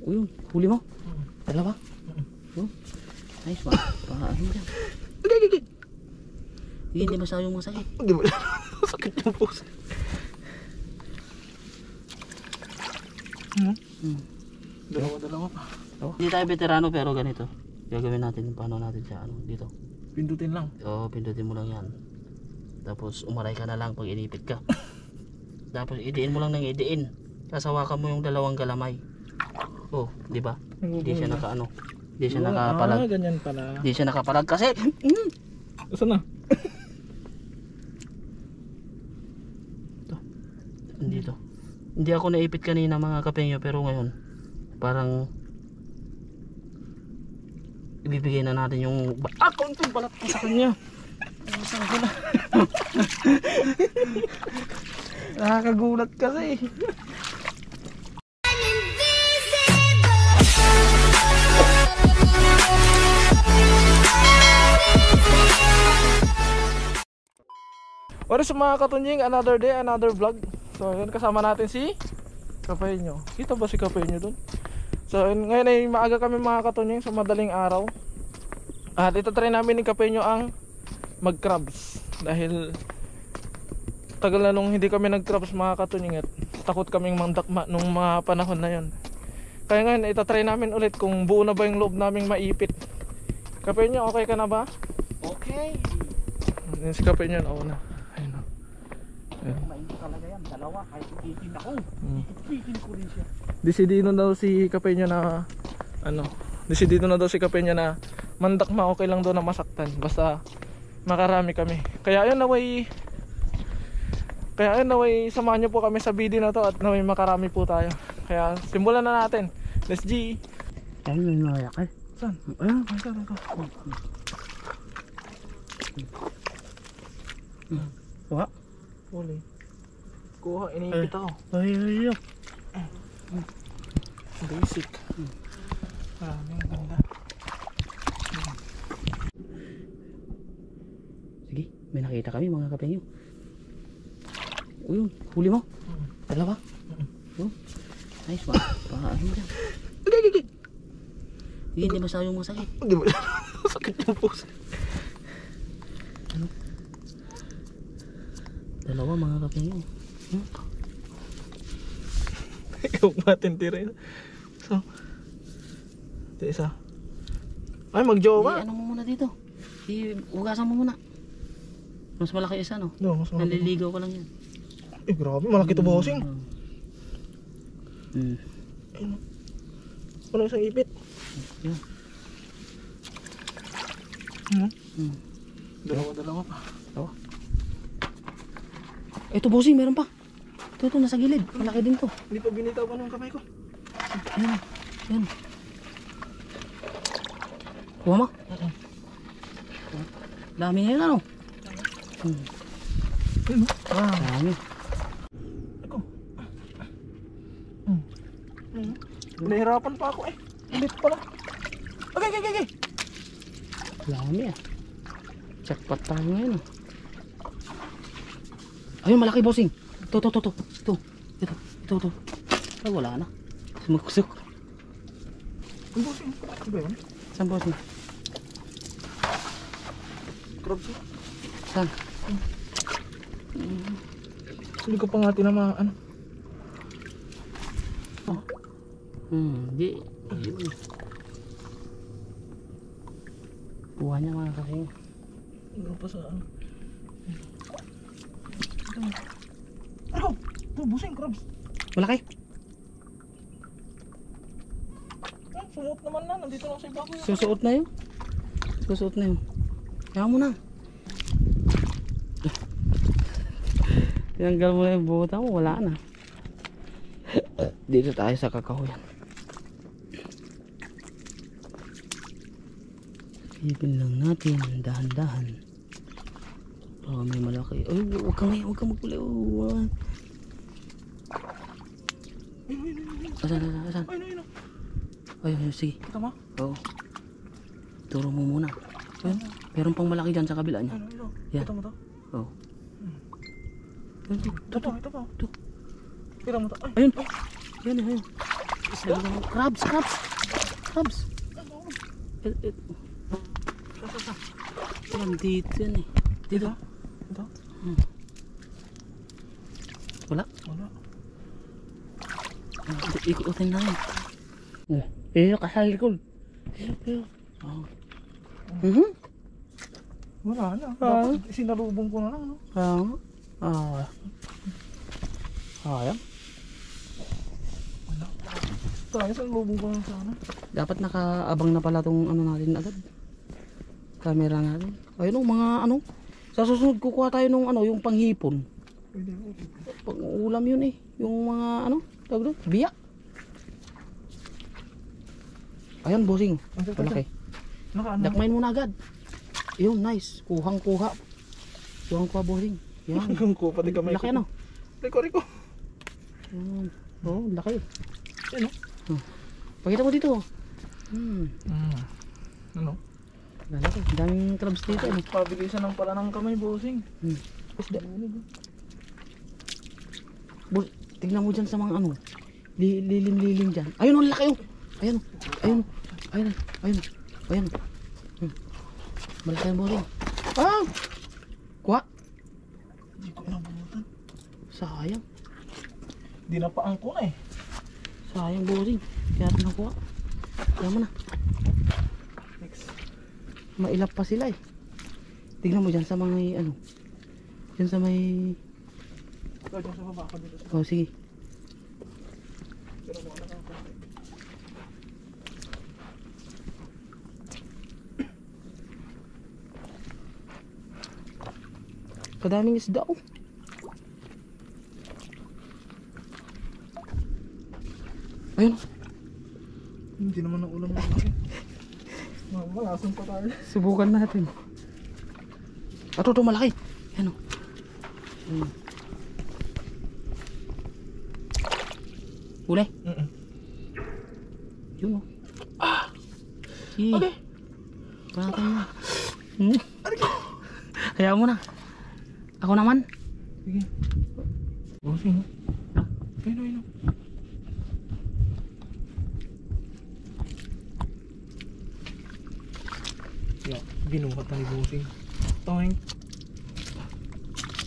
Yun, huli mo? Dalawa? Oh, nice ba? Paano dyan? Hindi masyadong masakit. Hindi ba? Sakit yung puso. Dalawa pa. Hindi tayo veterano pero ganito. Gagawin natin paano natin siya dito. Pindutin lang. Oo, pindutin mo lang yan. Tapos umaray ka na lang pag inipit ka. Tapos idiin mo lang ng idiin. Sasawakan mo yung dalawang galamay. Oh, di ba? Hindi siya nakaano. Hindi siya nakapalag. Ah, ganyan pala. Hindi siya nakapalag kasi. Saan na? Dito. Hindi ako naipit kanina mga kapengyo pero ngayon parang ibibigay na natin yung konting balat sa kanya. Saan ko na? Nakakagulat kasi. What is mga katunjing? Another day, another vlog. So yun, kasama natin si Kapenyo. Kita ba si Kapenyo dun? So yun, ngayon ay maaga kami mga katunjing sa madaling araw. At itatry namin ni Kapenyo ang mag-crabs. Dahil tagal na nung hindi kami nag-crabs mga katunjing at takot kaming mandakma nung mga panahon na yun. Kaya ngayon itatry namin ulit kung buo na ba yung loob naming maipit. Kapenyo, okay ka na ba? Okay. Yan si Kapenyo na una. Mainit talaga yan, dalawa kahit ipitin ako. Ipitin ko rin siya. Desidido na daw si Kapenyo na desidido na daw si Kapenyo na mandakma okay lang daw na masaktan basta makarami kami. Kaya ayun naway samahan niyo po kami sa video na to at naway makarami po tayo. Kaya simulan na natin. Let's G. Ayun may mayak eh. Saan? Ayun, saan ka? Kuha. Huli. Kuha, iniipit ako. Ay. Basic. Maraming ganda. Sige, may nakita kami mga kapengyo. Uyun, huli mo? Dalawa? Oh, nice ba? Paano dyan? Hindi masyadong masakit. Hindi ba? Sakit yung puso. Dalawa mga kapengyo. Ikaw matintira yun. So, ito isa. Ay, magjowa. Ano mo muna dito? Ugasan mo muna. Mas malaki isa no? No, mas malaki. Naliligaw ko lang yan. Eh, grabe, malaki ito bossing. Ayun. Walang isang ipit. Yan. Dalawa pa. Dalawa. Ito bossing, meron pa. Ito, nasa gilid. Malaki din to. Hindi pa binitaw pa ng kamay ko. Ayan. Ayan. Kuha mo? Dami na yun ano? Dami. Ako. Nahirapan pa ako eh. Ulit pala. Okay. Dami ah. Jackpot tayo ngayon ah. Ayun, malaki bossing. Ito. Ay, wala na. Sumakusok. Ang bossing. Ano ba yun? Saan bossing? Crabs eh. Saan? Hindi ko pa nga tinamaan. Hindi. Buha niya mga kapengyo. Ano pa sa ano? Ano? Ito, busing, crabs. Malaki? Sumuot naman na. Nandito lang sa iba ko yun. Susuot na yun. Kaya mo na. Tinanggal mo na yung buta mo. Wala na. Dito tayo sa kakahuyan. Ipin lang natin. Dahan-dahan. Oh, may malaki. Ay, huwag kang magkulay. Asan? Ayun, sige. Kita mo? Oo. Turo mo muna. Ayun, meron pang malaki dyan sa kabila niya. Yan. Kita mo to? Oo. Ito pa. Kita mo to? Ayun. Yan. isda naman. Crabs. Nandito yan eh. Dito. Ito? Wala. Ikutin na yun. Kasal likod. Wala na. Dapat sinalubong ko na lang. No? Ayan. Tayo sinalubong ko lang sana. Dapat nakaabang na pala tong ano natin agad. Camera natin. Ayun o, mga ano. Sa susunod kukuha tayo nung ano, yung panghipon. Pag ulam yun eh. Yung mga ano, tawag doon, biyak. Ayun, bossing. Malaki. Dakmain mo na agad. Yun, nice. Kuhang-kuha, bossing. Yan. Kuha pati kamay ko. Laki ano? Riko. Oh, laki. Ano? Pakita mo dito. Ano? Lalaki. Daming crabs dito. Ano? Pabilisan ng pala ng kamay, bossing. Isda. Boss, tignan mo dyan sa mga ano. Lilim dyan. Ayun, ang laki. Ayun. Malaki ang bossing. Kuha. Hindi ko nabutan. Sayang. Dinapaan ko na eh. Sayang bossing. Kaya ito nakuha. Kaya mo na. Next. Mailap pa sila eh. Tignan mo dyan sa mga ano. Dyan sa may... Ikaw dyan sa baba ko dito. Oh, sige. Pero mukha na kang konti. Kadaming isda oh. Ayun. Hindi naman ang ulam na malasan pa tayo. Subukan natin. Ito malaki. Yan o. Uli? Yun o. Okay. Paratan mo. Hayaan mo na. Ako naman. Sige. Bossing. Ayun. Yeah, binuhat na ni bossing. Toing.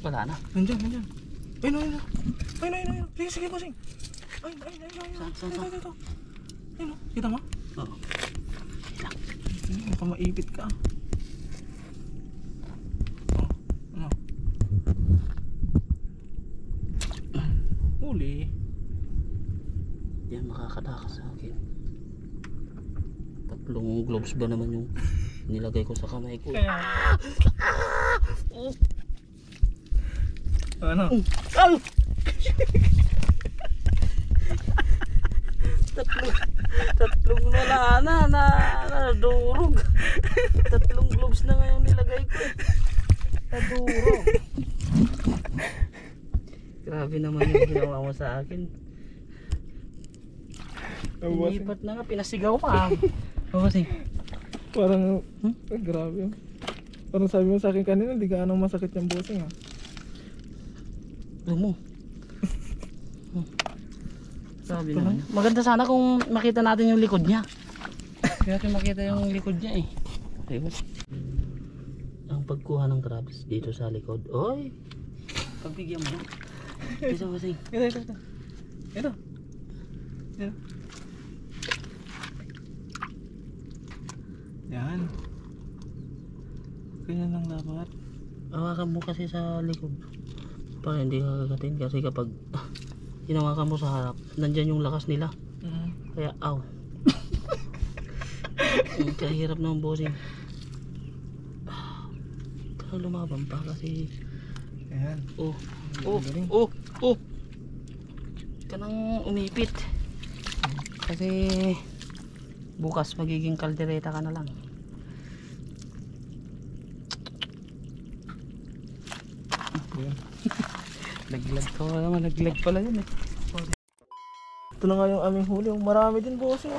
Wala na. Nandiyan. Ayun. Sige, bossing. Ayun. Saan? Ito. Ayun, kita mo? Oo. Baka maipit ka. Ano? Uli. Yan makakadakas sa akin. 3 gloves ba naman yung nilagay ko sa kamay ko. Kaya. Ano? Tatlong wala na nadurog. 3 gloves na ngayon nilagay ko. Nadurog. Grabe naman yung ginawa mo sa akin. Inipat na nga, pinasigaw pa. Oo kasi. Parang, grabe. Parang sabi mo sa akin kanina, di ka anong masakit yung bossing ha. Mo. Sabi naman. Maganda sana kung makita natin yung likod niya. Kaya natin makita yung likod niya eh. Ayun. Ang pagkuha ng crabs dito sa likod. Oy! Pagbigyan mo. Bisa kasi. Ito. Yan. Ganyan lang dapat. Hawakan mo kasi sa likod para hindi ka kagatin, kasi kapag hinawakan mo sa harap, nandyan yung lakas nila. Kaya aw. Kahirap ng bossing. Kaya lumaban pa kasi. Ayan. Kanang umipit. Kasi bukas magiging kaldereta ka na lang. Laglag pala yun eh. Ito na nga yung aming huli. Marami din bossing.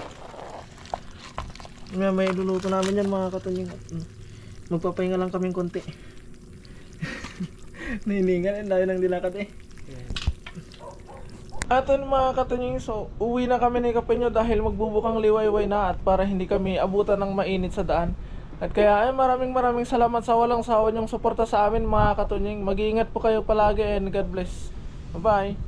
May luluto namin yan mga katunying. Magpapahinga lang kaming konti. Nahiningan eh. Dahil ng dilakad eh. At yun mga katunying, so uwi na kami ni Kapenyo dahil magbubukang liwayway na at para hindi kami abutan ng mainit sa daan. At kaya ay maraming salamat sa walang sawa niyong suporta sa amin mga katunying. Mag-iingat po kayo palagi and God bless. Bye bye.